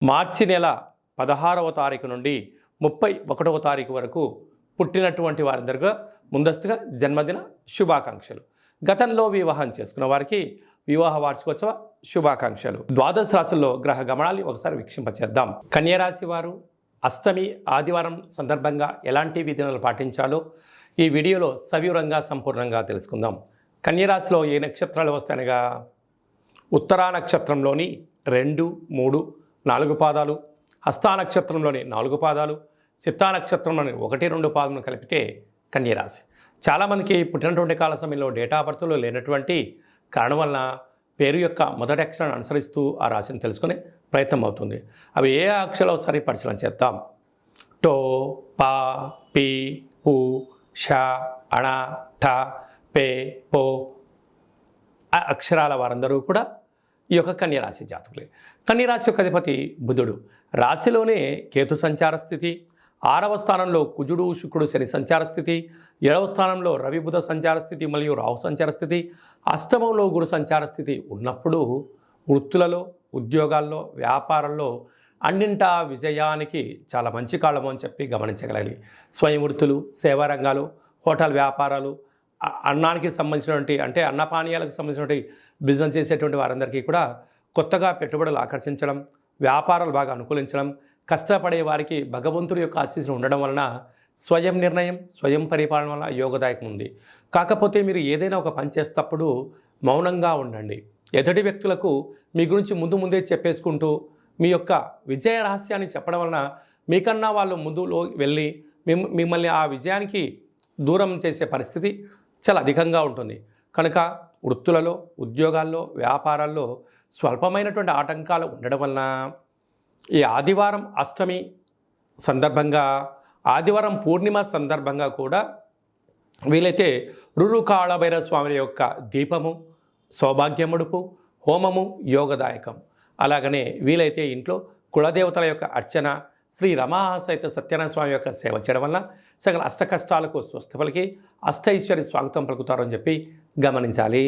మార్చి నెల 16వ తారీఖు నుండి 31వ తారీఖు వరకు పుట్టినటువంటి వారందరికీ ముందస్తుగా జన్మదిన శుభాకాంక్షలు. గతంలో వివాహం చేసుకున్న వారికి వివాహ వార్షికోత్సవ శుభాకాంక్షలు. ద్వాదశ రాశుల్లో గ్రహ గమనాన్ని ఒకసారి వీక్షింపచేద్దాం. కన్యరాశి వారు అష్టమి ఆదివారం సందర్భంగా ఎలాంటి విధానాలు పాటించాలో ఈ వీడియోలో సవివరంగా సంపూర్ణంగా తెలుసుకుందాం. కన్యరాశిలో ఏ నక్షత్రాలు వస్తాయనగా ఉత్తరా నక్షత్రంలోని 2, 3, 4 పాదాలు, హస్తా నక్షత్రంలోని 4 పాదాలు, చిత్తా నక్షత్రంలోని 1, 2 పాదములను కలిపితే కన్యరాశి. చాలామందికి పుట్టినటువంటి కాల సమయంలో డేటా ఆఫ్ బర్త్లో లేనటువంటి కారణం వలన పేరు యొక్క మొదటి అక్షరాన్ని అనుసరిస్తూ ఆ రాశిని తెలుసుకునే ప్రయత్నం అవుతుంది. అవి ఏ అక్షరాలు ఒకసారి పరిశీలన చేద్దాం. టో, పా, పి, పు, ష, అణ, ఠ, పే, పో ఆ అక్షరాల వారందరూ కూడా ఈ యొక్క కన్యరాశి జాతకులే. కన్యరాశి యొక్క అధిపతి బుధుడు. రాశిలోనే కేతు సంచార స్థితి, 6వ స్థానంలో కుజుడు శుక్రుడు శని సంచార స్థితి, 7వ స్థానంలో రవి బుధ సంచార స్థితి మరియు రాహు సంచార స్థితి, అష్టమంలో గురు సంచార స్థితి ఉన్నప్పుడు వృత్తులలో, ఉద్యోగాల్లో, వ్యాపారంలో అన్నింటా విజయానికి చాలా మంచి కాలము అని చెప్పి గమనించగలగాలి. స్వయం వృత్తులు, సేవా రంగాలు, హోటల్ వ్యాపారాలు, అన్నానికి సంబంధించినటువంటి అంటే అన్నపానీయాలకు సంబంధించినటువంటి బిజినెస్ చేసేటువంటి వారందరికీ కూడా కొత్తగా పెట్టుబడులు ఆకర్షించడం, వ్యాపారాలు బాగా అనుకూలించడం, కష్టపడే వారికి భగవంతుడి యొక్క ఆశీస్సులు ఉండడం వలన స్వయం నిర్ణయం, స్వయం పరిపాలన వల్ల యోగదాయకం ఉంది. కాకపోతే మీరు ఏదైనా ఒక పని చేసేటప్పుడు మౌనంగా ఉండండి. ఎదుటి వ్యక్తులకు మీ గురించి ముందే చెప్పేసుకుంటూ మీ యొక్క విజయ రహస్యాన్ని చెప్పడం వలన మీకన్నా వాళ్ళు ముందులో వెళ్ళి మిమ్మల్ని ఆ విజయానికి దూరం చేసే పరిస్థితి చాలా అధికంగా ఉంటుంది. కనుక వృత్తులలో, ఉద్యోగాల్లో, వ్యాపారాల్లో స్వల్పమైనటువంటి ఆటంకాలు ఉండడం వలన ఈ ఆదివారం అష్టమి సందర్భంగా, ఆదివారం పూర్ణిమ సందర్భంగా కూడా వీలైతే రురు కాళభైరవ స్వామి యొక్క దీపము, సౌభాగ్యముడుపు, హోమము యోగదాయకం. అలాగనే వీలైతే ఇంట్లో కులదేవతల యొక్క అర్చన, శ్రీ రమా సహిత సత్యనారాయణ స్వామి యొక్క సేవ చేయడం వల్ల సకల అష్ట కష్టాలకు స్వస్థ పలికి అష్టైశ్వర్య స్వాగతం పలుకుతారని చెప్పి గమనించాలి.